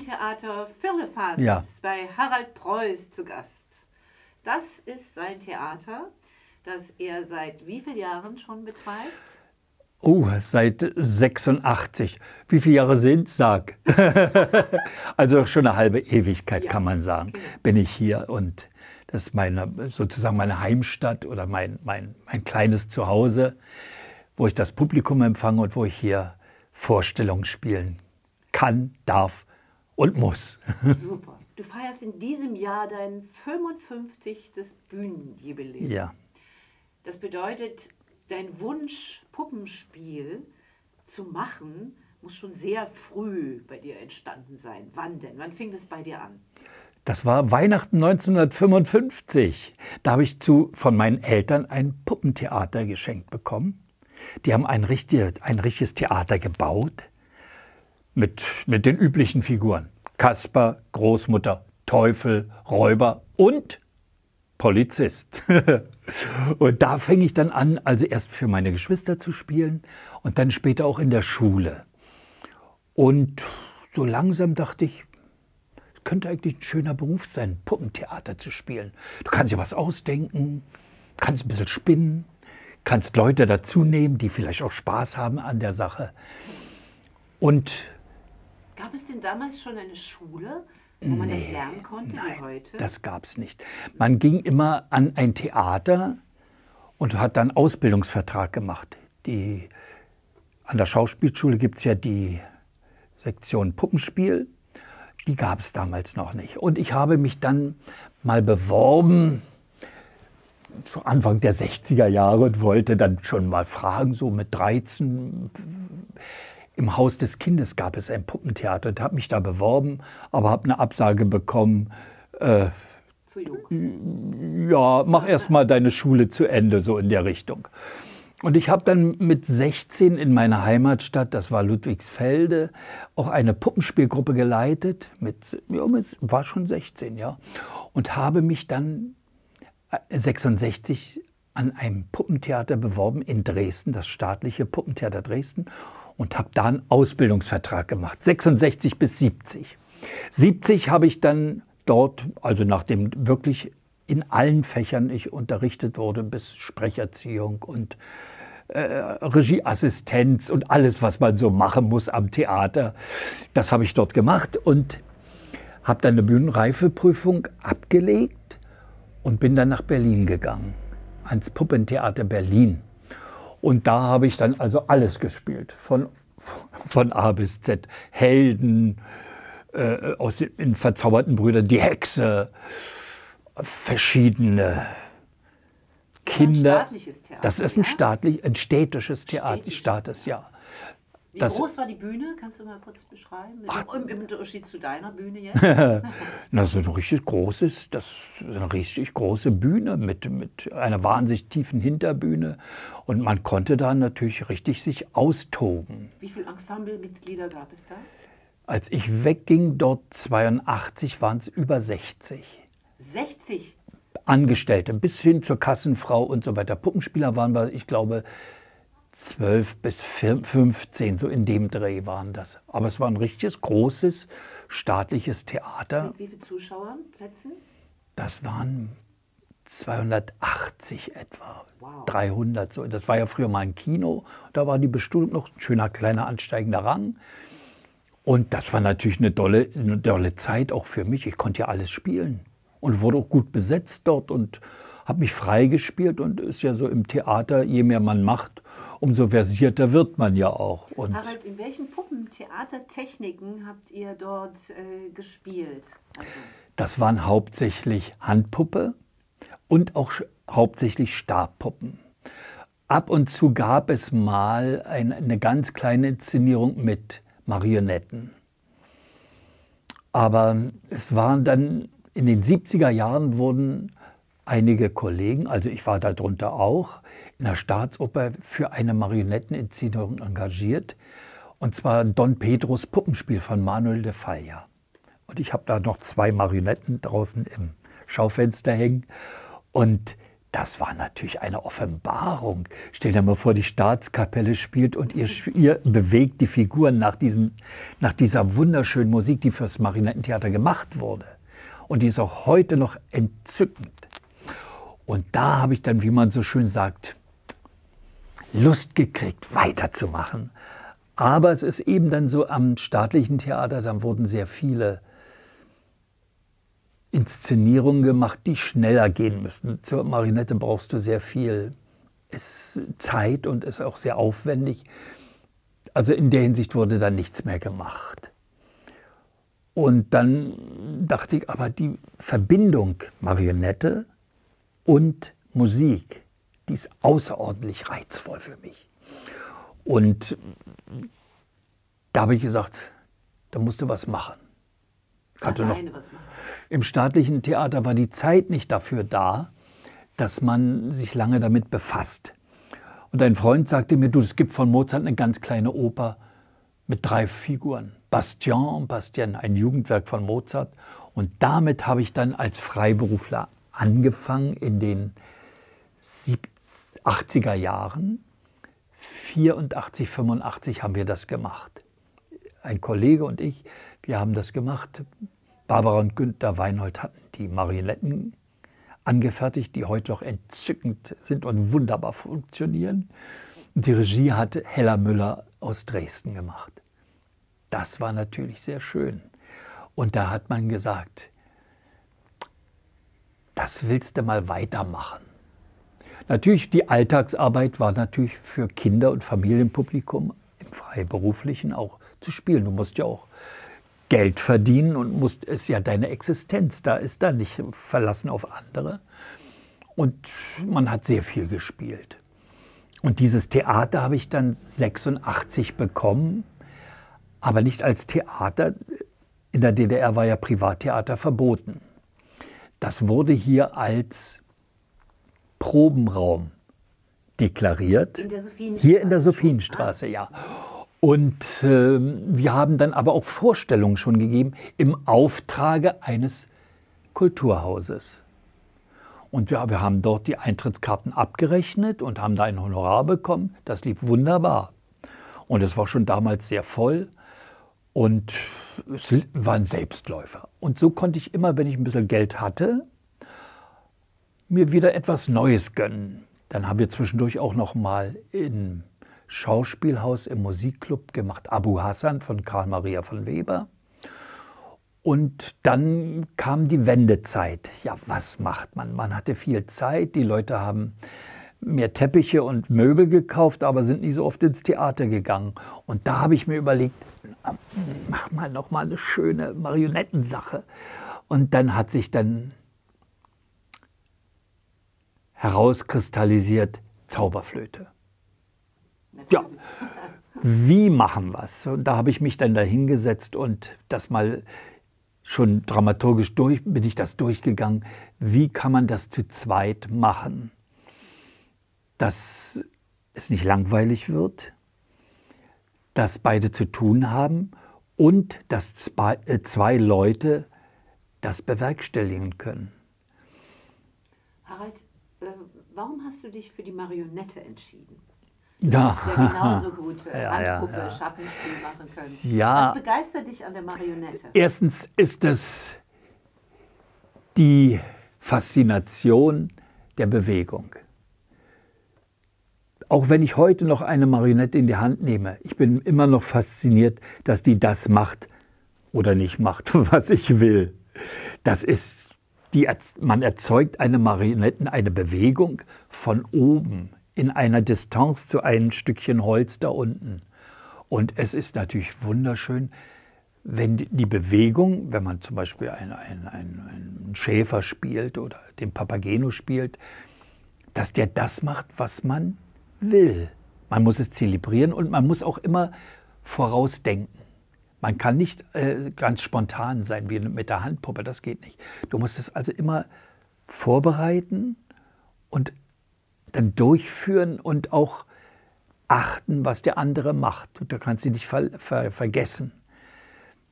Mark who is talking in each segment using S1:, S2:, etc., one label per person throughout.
S1: Theater Firlefanz
S2: Ja.
S1: bei Harald Preuß zu Gast. Das ist sein Theater, das er seit wie vielen Jahren schon betreibt?
S2: Oh, seit 86. Wie viele Jahre sind es? Sag. Also schon eine halbe Ewigkeit,
S1: Ja,
S2: kann man sagen,
S1: genau.
S2: bin ich hier. Und das ist sozusagen meine Heimstadt oder mein kleines Zuhause, wo ich das Publikum empfange und wo ich hier Vorstellungen spielen kann, darf und muss.
S1: Super. Du feierst in diesem Jahr dein 55. Bühnenjubiläum.
S2: Ja.
S1: Das bedeutet, dein Wunsch, Puppenspiel zu machen, muss schon sehr früh bei dir entstanden sein. Wann denn? Wann fing das bei dir an?
S2: Das war Weihnachten 1955. Da habe ich von meinen Eltern ein Puppentheater geschenkt bekommen. Die haben ein richtiges Theater gebaut mit den üblichen Figuren. Kasper, Großmutter, Teufel, Räuber und Polizist. Und da fing ich dann an, also erst für meine Geschwister zu spielen und dann später auch in der Schule. Und so langsam dachte ich, es könnte eigentlich ein schöner Beruf sein, Puppentheater zu spielen. Du kannst dir was ausdenken, kannst ein bisschen spinnen, kannst Leute dazu nehmen, die vielleicht auch Spaß haben an der Sache. Und
S1: Gab es denn damals schon eine Schule, wo man das lernen konnte wie heute?
S2: das gab es nicht. Man ging immer an ein Theater und hat dann Ausbildungsvertrag gemacht. An der Schauspielschule gibt es ja die Sektion Puppenspiel. Die gab es damals noch nicht. Und ich habe mich dann mal beworben, zu Anfang der 60er Jahre, und wollte dann schon mal fragen, so mit 13. Im Haus des Kindes gab es ein Puppentheater und habe mich da beworben, aber habe eine Absage bekommen.
S1: Zu jung.
S2: Ja, mach erst mal deine Schule zu Ende, so in der Richtung. Und ich habe dann mit 16 in meiner Heimatstadt, das war Ludwigsfelde, auch eine Puppenspielgruppe geleitet, war schon 16, ja, und habe mich dann 66 an einem Puppentheater beworben in Dresden, das staatliche Puppentheater Dresden, und habe da einen Ausbildungsvertrag gemacht, 66 bis 70. 70 habe ich dann dort, also nachdem wirklich in allen Fächern ich unterrichtet wurde, bis Sprecherziehung und Regieassistenz und alles, was man so machen muss am Theater, das habe ich dort gemacht und habe dann eine Bühnenreifeprüfung abgelegt und bin dann nach Berlin gegangen, ans Puppentheater Berlin. Und da habe ich dann also alles gespielt, von A bis Z. Helden, aus den verzauberten Brüdern, die Hexe, verschiedene Kinder.
S1: Ein staatliches Theater,
S2: Das ist ein städtisches Theater, Staates, ja.
S1: Wie groß war die Bühne? Kannst du mal kurz beschreiben? Im Unterschied zu deiner Bühne jetzt?
S2: Das ist eine richtig große Bühne mit einer wahnsinnig tiefen Hinterbühne. Und man konnte da natürlich richtig sich austoben.
S1: Wie viele Ensemblemitglieder gab es da?
S2: Als ich wegging, dort 82, waren es über 60.
S1: 60?
S2: Angestellte, bis hin zur Kassenfrau und so weiter. Puppenspieler waren wir, ich glaube, 12 bis 15, so in dem Dreh waren das. Aber es war ein richtiges, großes, staatliches Theater.
S1: Mit wie vielen Zuschauerplätzen?
S2: Das waren 280 etwa,
S1: Wow.
S2: 300. So. Das war ja früher mal ein Kino. Da war die Bestuhlung noch ein schöner, kleiner, ansteigender Rang. Und das war natürlich eine dolle Zeit auch für mich. Ich konnte ja alles spielen und wurde auch gut besetzt dort und habe mich freigespielt. Und ist ja so im Theater, je mehr man macht, umso versierter wird man ja auch. Und
S1: Harald, in welchen Puppentheatertechniken habt ihr dort gespielt? Also,
S2: das waren hauptsächlich Handpuppe und auch hauptsächlich Stabpuppen. Ab und zu gab es mal eine ganz kleine Inszenierung mit Marionetten. Aber es waren dann in den 70er Jahren wurden einige Kollegen, also ich war darunter auch, in der Staatsoper für eine Marionetteninszenierung engagiert. Und zwar Don Pedros Puppenspiel von Manuel de Falla. Und ich habe da noch 2 Marionetten draußen im Schaufenster hängen. Und das war natürlich eine Offenbarung. Stell dir mal vor, die Staatskapelle spielt und ihr bewegt die Figuren nach dieser wunderschönen Musik, die fürs Marionettentheater gemacht wurde. Und die ist auch heute noch entzückend. Und da habe ich dann, wie man so schön sagt, Lust gekriegt, weiterzumachen. Aber es ist eben dann so am staatlichen Theater, dann wurden sehr viele Inszenierungen gemacht, die schneller gehen müssen. Zur Marionette brauchst du sehr viel Zeit und ist auch sehr aufwendig. Also in der Hinsicht wurde dann nichts mehr gemacht. Und dann dachte ich, aber die Verbindung Marionette und Musik, die ist außerordentlich reizvoll für mich. Und da habe ich gesagt, da musst du was machen. Im staatlichen Theater war die Zeit nicht dafür da, dass man sich lange damit befasst. Und ein Freund sagte mir, du, es gibt von Mozart eine ganz kleine Oper mit 3 Figuren. Bastien, ein Jugendwerk von Mozart. Und damit habe ich dann als Freiberufler angefangen in den 80er Jahren. 84, 85 haben wir das gemacht. Ein Kollege und ich, wir haben das gemacht. Barbara und Günther Weinhold hatten die Marionetten angefertigt, die heute noch entzückend sind und wunderbar funktionieren. Und die Regie hatte Hella Müller aus Dresden gemacht. Das war natürlich sehr schön. Und da hat man gesagt, das willst du mal weitermachen. Natürlich, die Alltagsarbeit war natürlich für Kinder- und Familienpublikum im Freiberuflichen auch zu spielen. Du musst ja auch Geld verdienen und ist ja deine Existenz. Da ist dann nicht verlassen auf andere. Und man hat sehr viel gespielt. Und dieses Theater habe ich dann 86 bekommen, aber nicht als Theater. In der DDR war ja Privattheater verboten. Das wurde hier als Probenraum deklariert. Hier in der Sophienstraße, ja. Und wir haben dann aber auch Vorstellungen schon gegeben im Auftrage eines Kulturhauses. Und wir haben dort die Eintrittskarten abgerechnet und haben da ein Honorar bekommen. Das lief wunderbar. Und es war schon damals sehr voll und es war ein Selbstläufer. Und so konnte ich immer, wenn ich ein bisschen Geld hatte, mir wieder etwas Neues gönnen. Dann haben wir zwischendurch auch noch mal im Schauspielhaus im Musikclub gemacht, Abu Hassan von Karl Maria von Weber. Und dann kam die Wendezeit. Ja, was macht man? Man hatte viel Zeit, die Leute haben mehr Teppiche und Möbel gekauft, aber sind nicht so oft ins Theater gegangen. Und da habe ich mir überlegt, mach mal noch mal eine schöne Marionettensache. Und dann hat sich dann herauskristallisiert Zauberflöte. Ja, wie machen wir es? Und da habe ich mich dann dahingesetzt und das mal schon dramaturgisch bin ich das durchgegangen. Wie kann man das zu zweit machen, dass es nicht langweilig wird, dass beide zu tun haben und dass zwei Leute das bewerkstelligen können.
S1: Harald, warum hast du dich für die Marionette entschieden?
S2: Ja.
S1: Du ja genauso gut Handpuppe, Schattenspiel machen können.
S2: Ja.
S1: Was begeistert dich an der Marionette?
S2: Erstens ist es die Faszination der Bewegung. Auch wenn ich heute noch eine Marionette in die Hand nehme, ich bin immer noch fasziniert, dass die das macht oder nicht macht, was ich will. Das ist man erzeugt eine Bewegung von oben in einer Distanz zu einem Stückchen Holz da unten. Und es ist natürlich wunderschön, wenn die Bewegung, wenn man zum Beispiel einen Schäfer spielt oder den Papageno spielt, dass der das macht, was man will. Man muss es zelebrieren und man muss auch immer vorausdenken. Man kann nicht ganz spontan sein wie mit der Handpuppe, das geht nicht. Du musst es also immer vorbereiten und dann durchführen und auch achten, was der andere macht. Du kannst sie nicht vergessen.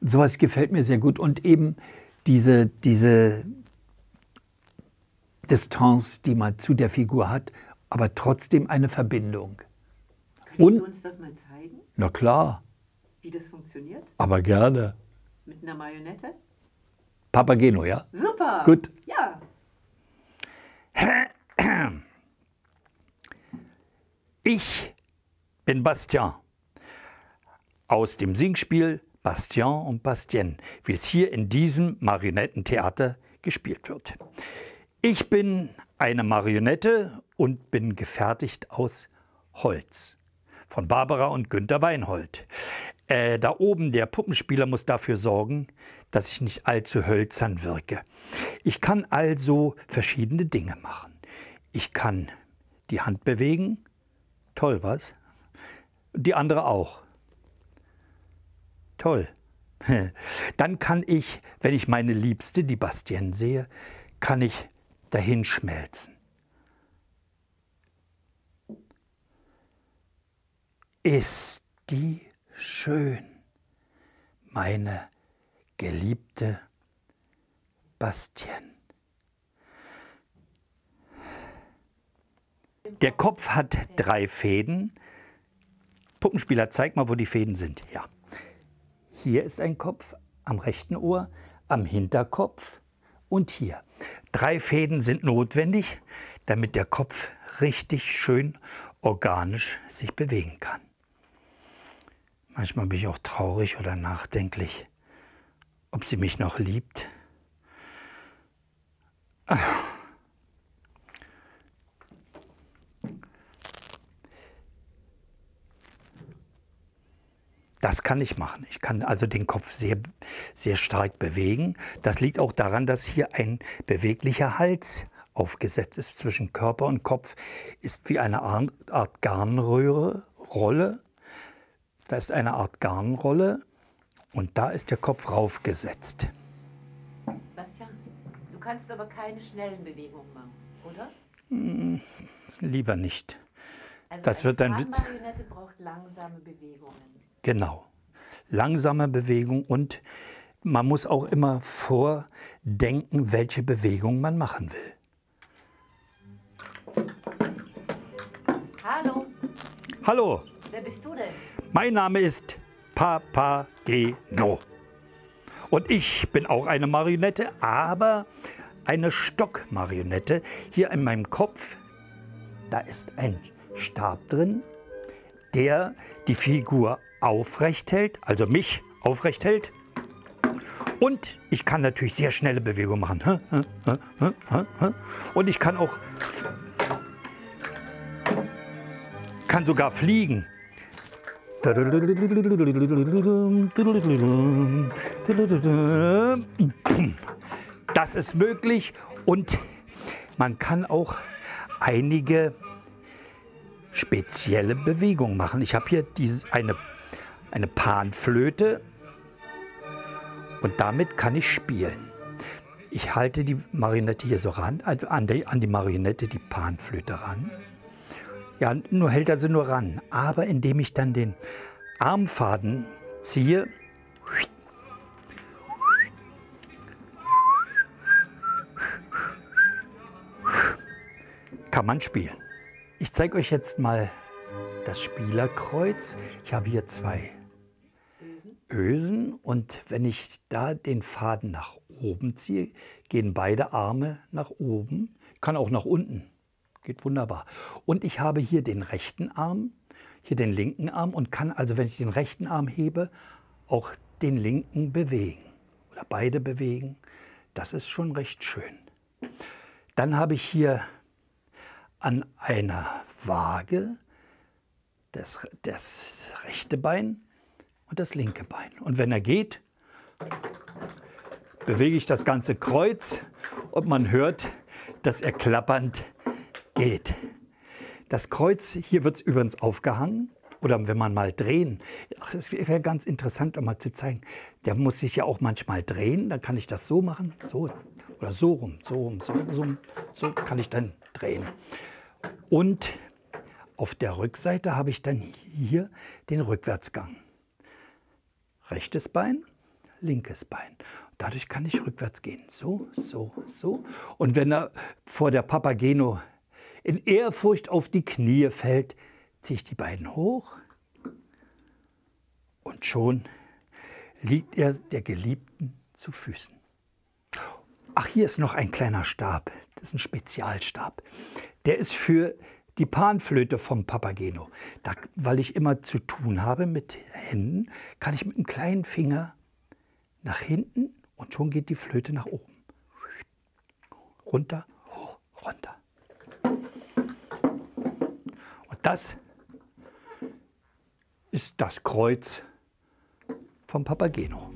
S2: Sowas gefällt mir sehr gut. Und eben diese Distanz, die man zu der Figur hat, aber trotzdem eine Verbindung.
S1: Könntest du uns das mal zeigen,
S2: Na klar,
S1: wie das funktioniert?
S2: aber gerne.
S1: Mit einer Marionette?
S2: Papageno, ja?
S1: Super!
S2: Gut.
S1: Ja.
S2: Ich bin Bastien aus dem Singspiel Bastien und Bastien, wie es hier in diesem Marionettentheater gespielt wird. Ich bin eine Marionette und bin gefertigt aus Holz von Barbara und Günter Weinhold. Da oben der Puppenspieler muss dafür sorgen, dass ich nicht allzu hölzern wirke. Ich kann also verschiedene Dinge machen. Ich kann die Hand bewegen. Toll, was? Die andere auch. Toll. Dann kann ich, wenn ich meine Liebste, die Bastien, sehe, kann ich dahin schmelzen. Ist die schön, meine geliebte Bastien. Der Kopf hat 3 Fäden. Puppenspieler, zeig mal, wo die Fäden sind. Ja. Hier ist ein Kopf am rechten Ohr, am Hinterkopf und hier. 3 Fäden sind notwendig, damit der Kopf richtig schön organisch sich bewegen kann. Manchmal bin ich auch traurig oder nachdenklich, ob sie mich noch liebt. Das kann ich machen. Ich kann also den Kopf sehr, sehr stark bewegen. Das liegt auch daran, dass hier ein beweglicher Hals aufgesetzt ist. Zwischen Körper und Kopf ist wie eine Art Garnrolle. Da ist eine Art Garnrolle und da ist der Kopf raufgesetzt.
S1: Bastian, du kannst aber keine schnellen Bewegungen machen, oder?
S2: Lieber nicht.
S1: Also
S2: Das
S1: eine
S2: wird dann
S1: Marionette braucht langsame Bewegungen.
S2: Genau. Langsame Bewegung und man muss auch immer vordenken, welche Bewegung man machen will.
S1: Hallo,
S2: Hallo,
S1: wer bist du denn?
S2: mein Name ist Papageno. Und ich bin auch eine Marionette, aber eine Stockmarionette. Hier in meinem Kopf, da ist ein Stab drin, der die Figur aufrecht hält, also mich aufrecht hält. Und ich kann natürlich sehr schnelle Bewegungen machen. Und ich kann auch, kann sogar fliegen. Das ist möglich und man kann auch einige spezielle Bewegungen machen. Ich habe hier eine Panflöte und damit kann ich spielen. Ich halte die Marionette hier so ran, an die Marionette die Panflöte ran. Ja, nur hält er sie nur ran. Aber indem ich dann den Armfaden ziehe, kann man spielen. Ich zeige euch jetzt mal das Spielerkreuz. Ich habe hier 2 Ösen und wenn ich da den Faden nach oben ziehe, gehen beide Arme nach oben. Ich kann auch nach unten. Geht wunderbar. Und ich habe hier den rechten Arm, hier den linken Arm und kann also, wenn ich den rechten Arm hebe, auch den linken bewegen oder beide bewegen. Das ist schon recht schön. Dann habe ich hier an einer Waage das rechte Bein und das linke Bein. Und wenn er geht, bewege ich das ganze Kreuz und man hört, dass er klappernd geht. Das Kreuz, hier wird es übrigens aufgehangen. Oder wenn man mal drehen, es wäre ganz interessant, um mal zu zeigen, der muss sich ja auch manchmal drehen, dann kann ich das so machen, so oder so rum, so kann ich dann drehen. Und auf der Rückseite habe ich dann hier den Rückwärtsgang. Rechtes Bein, linkes Bein. Dadurch kann ich rückwärts gehen. So, so, so. Und wenn er vor der Papageno in Ehrfurcht auf die Knie fällt, ziehe ich die beiden hoch und schon liegt er der Geliebten zu Füßen. Ach, hier ist noch ein kleiner Stab. Das ist ein Spezialstab. Der ist für die Panflöte vom Papageno. Da, weil ich immer zu tun habe mit Händen, kann ich mit einem kleinen Finger nach hinten und schon geht die Flöte nach oben. Runter, hoch, runter. Und das ist das Kreuz vom Papageno.